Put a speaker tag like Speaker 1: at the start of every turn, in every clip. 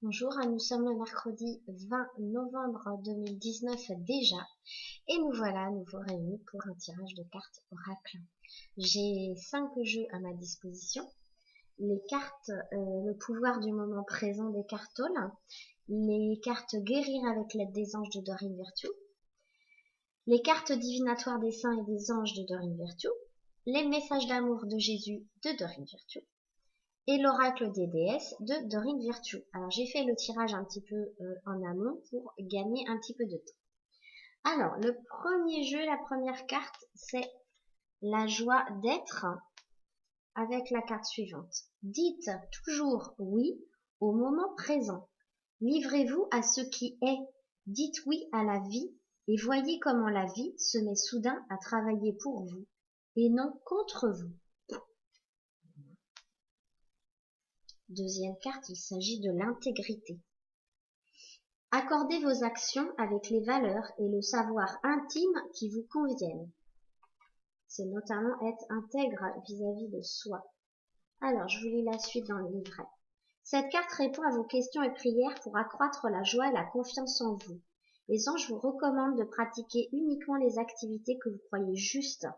Speaker 1: Bonjour, nous sommes le mercredi 20 novembre 2019 déjà et nous voilà nouveau réunis pour un tirage de cartes oracle. J'ai 5 jeux à ma disposition. Les cartes, le pouvoir du moment présent des cartes Toll, les cartes guérir avec l'aide des anges de Dorine Virtue, les cartes divinatoires des saints et des anges de Dorine Virtue, les messages d'amour de Jésus de Dorine Virtue, et l'oracle des déesses de Dorine Virtue. Alors j'ai fait le tirage un petit peu en amont pour gagner un petit peu de temps. Alors le premier jeu, la première carte, c'est la joie d'être avec la carte suivante. Dites toujours oui au moment présent. Livrez-vous à ce qui est. Dites oui à la vie et voyez comment la vie se met soudain à travailler pour vous et non contre vous. Deuxième carte, il s'agit de l'intégrité. Accordez vos actions avec les valeurs et le savoir intime qui vous conviennent. C'est notamment être intègre vis-à-vis de soi. Alors, je vous lis la suite dans le livret. Cette carte répond à vos questions et prières pour accroître la joie et la confiance en vous. Les anges vous recommandent de pratiquer uniquement les activités que vous croyez justes.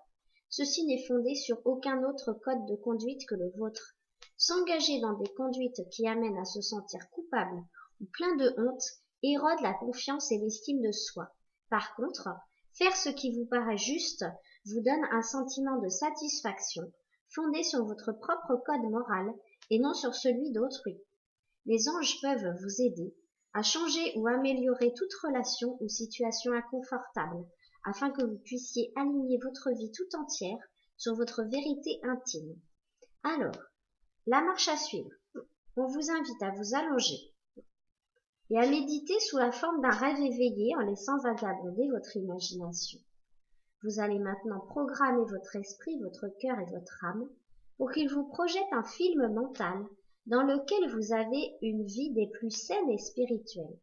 Speaker 1: Ceci n'est fondé sur aucun autre code de conduite que le vôtre. S'engager dans des conduites qui amènent à se sentir coupable ou plein de honte érode la confiance et l'estime de soi. Par contre, faire ce qui vous paraît juste vous donne un sentiment de satisfaction fondé sur votre propre code moral et non sur celui d'autrui. Les anges peuvent vous aider à changer ou améliorer toute relation ou situation inconfortable afin que vous puissiez aligner votre vie tout entière sur votre vérité intime. Alors, la marche à suivre. On vous invite à vous allonger et à méditer sous la forme d'un rêve éveillé en laissant vagabonder votre imagination. Vous allez maintenant programmer votre esprit, votre cœur et votre âme pour qu'il vous projette un film mental dans lequel vous avez une vie des plus saines et spirituelles.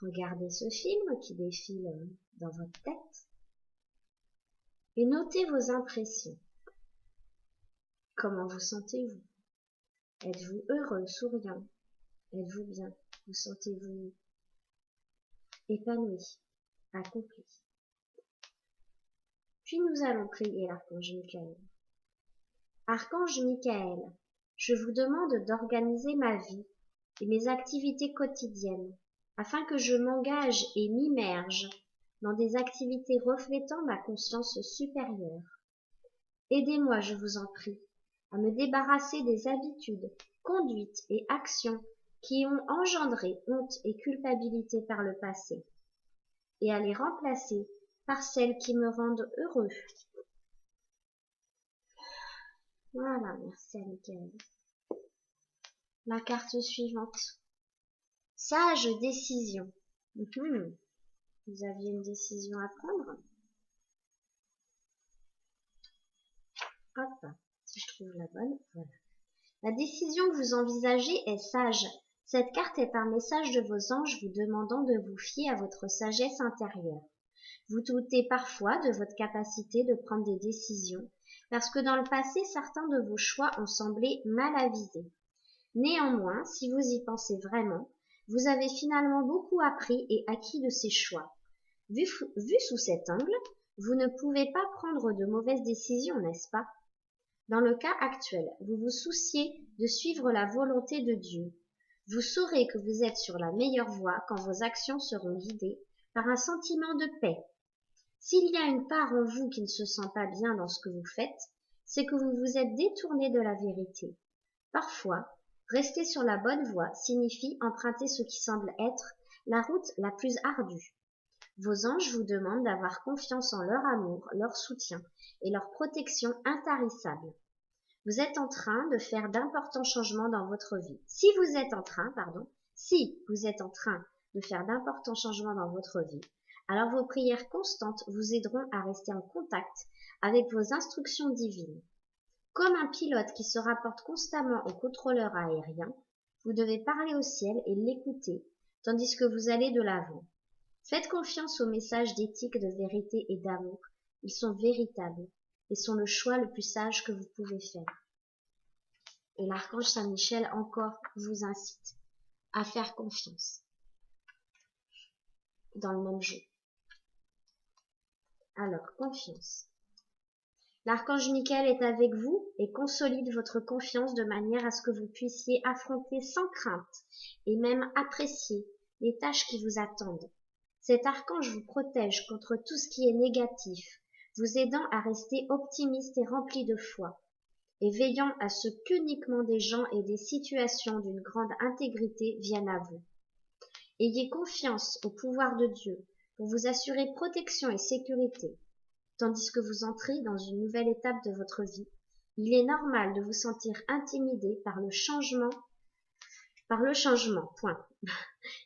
Speaker 1: Regardez ce film qui défile dans votre tête et notez vos impressions. Comment vous sentez-vous? Êtes-vous heureux, souriant? Êtes-vous bien? Vous sentez-vous épanoui, accompli? Puis nous allons prier l'archange Michael. Archange Michael, je vous demande d'organiser ma vie et mes activités quotidiennes afin que je m'engage et m'immerge dans des activités reflétant ma conscience supérieure. Aidez-moi, je vous en prie, à me débarrasser des habitudes, conduites et actions qui ont engendré honte et culpabilité par le passé, et à les remplacer par celles qui me rendent heureux. Voilà, merci à Michael. La carte suivante. Sage décision. Vous aviez une décision à prendre? Hop, si je trouve la bonne, voilà. La décision que vous envisagez est sage. Cette carte est un message de vos anges vous demandant de vous fier à votre sagesse intérieure. Vous doutez parfois de votre capacité de prendre des décisions, parce que dans le passé, certains de vos choix ont semblé mal avisés. Néanmoins, si vous y pensez vraiment, vous avez finalement beaucoup appris et acquis de ces choix. Vu sous cet angle, vous ne pouvez pas prendre de mauvaises décisions, n'est-ce pas? Dans le cas actuel, vous vous souciez de suivre la volonté de Dieu. Vous saurez que vous êtes sur la meilleure voie quand vos actions seront guidées par un sentiment de paix. S'il y a une part en vous qui ne se sent pas bien dans ce que vous faites, c'est que vous vous êtes détourné de la vérité. Parfois, rester sur la bonne voie signifie emprunter ce qui semble être la route la plus ardue. Vos anges vous demandent d'avoir confiance en leur amour, leur soutien et leur protection intarissable. Vous êtes en train de faire d'importants changements dans votre vie. Si vous êtes en train de faire d'importants changements dans votre vie, alors vos prières constantes vous aideront à rester en contact avec vos instructions divines. Comme un pilote qui se rapporte constamment au contrôleur aérien, vous devez parler au ciel et l'écouter, tandis que vous allez de l'avant. Faites confiance aux messages d'éthique, de vérité et d'amour. Ils sont véritables et sont le choix le plus sage que vous pouvez faire. Et l'archange Saint-Michel encore vous incite à faire confiance dans le même jeu. Alors, confiance. L'archange Michael est avec vous et consolide votre confiance de manière à ce que vous puissiez affronter sans crainte et même apprécier les tâches qui vous attendent. Cet archange vous protège contre tout ce qui est négatif, vous aidant à rester optimiste et rempli de foi, et veillant à ce qu'uniquement des gens et des situations d'une grande intégrité viennent à vous. Ayez confiance au pouvoir de Dieu pour vous assurer protection et sécurité. Tandis que vous entrez dans une nouvelle étape de votre vie, il est normal de vous sentir intimidé par le changement, point.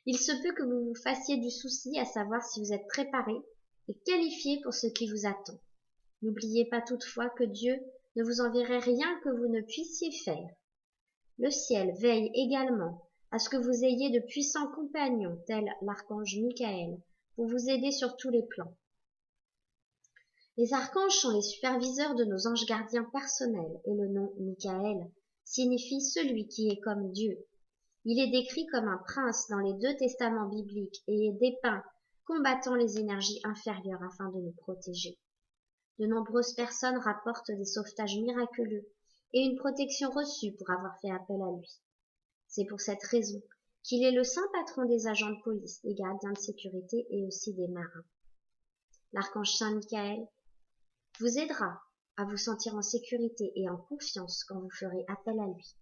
Speaker 1: Il se peut que vous vous fassiez du souci à savoir si vous êtes préparé et qualifié pour ce qui vous attend. N'oubliez pas toutefois que Dieu ne vous enverrait rien que vous ne puissiez faire. Le ciel veille également à ce que vous ayez de puissants compagnons, tels l'archange Michael, pour vous aider sur tous les plans. Les archanges sont les superviseurs de nos anges gardiens personnels et le nom Michael signifie celui qui est comme Dieu. Il est décrit comme un prince dans les 2 testaments bibliques et est dépeint combattant les énergies inférieures afin de nous protéger. De nombreuses personnes rapportent des sauvetages miraculeux et une protection reçue pour avoir fait appel à lui. C'est pour cette raison qu'il est le saint patron des agents de police, des gardiens de sécurité et aussi des marins. L'archange Saint Michael vous aidera à vous sentir en sécurité et en confiance quand vous ferez appel à lui.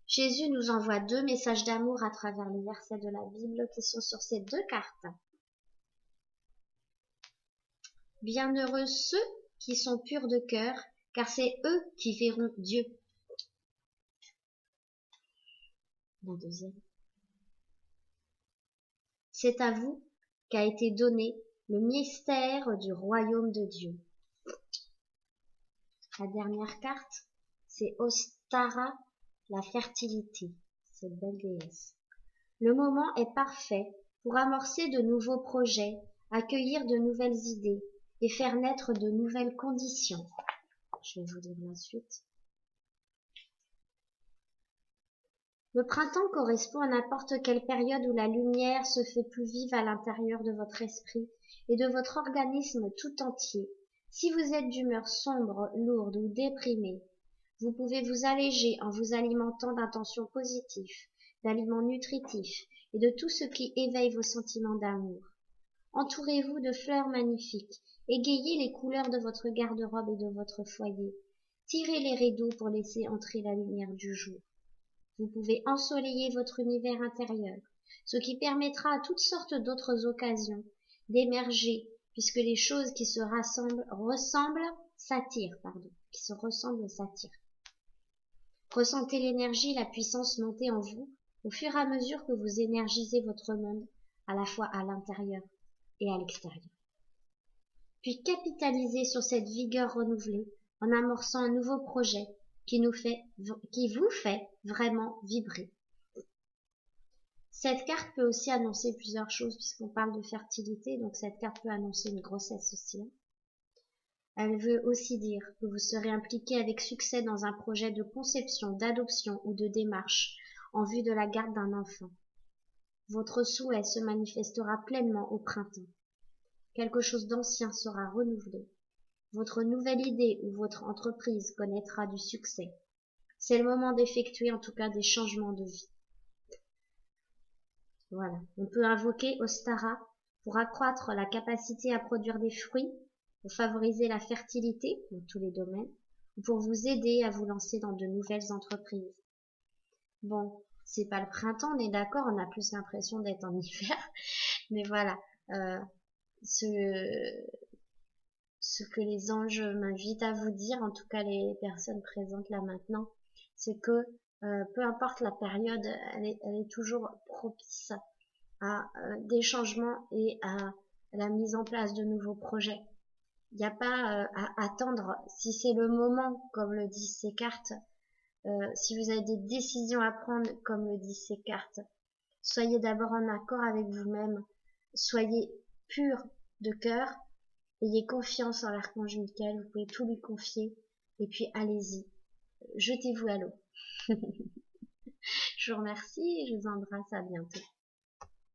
Speaker 1: Jésus nous envoie 2 messages d'amour à travers les versets de la Bible qui sont sur ces 2 cartes. Bienheureux ceux qui sont purs de cœur, car c'est eux qui verront Dieu. La deuxième. C'est à vous qu'a été donné le mystère du royaume de Dieu. La dernière carte, c'est Ostara, la fertilité, cette belle déesse. Le moment est parfait pour amorcer de nouveaux projets, accueillir de nouvelles idées et faire naître de nouvelles conditions. Je vais vous dire la suite. Le printemps correspond à n'importe quelle période où la lumière se fait plus vive à l'intérieur de votre esprit et de votre organisme tout entier. Si vous êtes d'humeur sombre, lourde ou déprimée, vous pouvez vous alléger en vous alimentant d'intentions positives, d'aliments nutritifs et de tout ce qui éveille vos sentiments d'amour. Entourez-vous de fleurs magnifiques, égayez les couleurs de votre garde-robe et de votre foyer. Tirez les rideaux pour laisser entrer la lumière du jour. Vous pouvez ensoleiller votre univers intérieur, ce qui permettra à toutes sortes d'autres occasions d'émerger, puisque les choses qui se s'attirent. Ressentez l'énergie, la puissance monter en vous au fur et à mesure que vous énergisez votre monde, à la fois à l'intérieur et à l'extérieur. Puis capitalisez sur cette vigueur renouvelée en amorçant un nouveau projet qui vous fait vraiment vibrer. Cette carte peut aussi annoncer plusieurs choses puisqu'on parle de fertilité, donc cette carte peut annoncer une grossesse aussi. Elle veut aussi dire que vous serez impliqué avec succès dans un projet de conception, d'adoption ou de démarche en vue de la garde d'un enfant. Votre souhait se manifestera pleinement au printemps. Quelque chose d'ancien sera renouvelé. Votre nouvelle idée ou votre entreprise connaîtra du succès. C'est le moment d'effectuer en tout cas des changements de vie. Voilà. On peut invoquer Ostara pour accroître la capacité à produire des fruits, pour favoriser la fertilité dans tous les domaines, ou pour vous aider à vous lancer dans de nouvelles entreprises. Bon, c'est pas le printemps, on est d'accord, on a plus l'impression d'être en hiver, mais voilà. Ce que les anges m'invitent à vous dire, en tout cas les personnes présentes là maintenant, c'est que peu importe la période, elle est toujours propice à des changements et à la mise en place de nouveaux projets. Il n'y a pas à attendre, si c'est le moment, comme le disent ces cartes, si vous avez des décisions à prendre, comme le disent ces cartes, soyez d'abord en accord avec vous-même, soyez pur de cœur, ayez confiance en l'archange Michael, vous pouvez tout lui confier Et puis allez-y, jetez-vous à l'eau. Je vous remercie et je vous embrasse, à bientôt.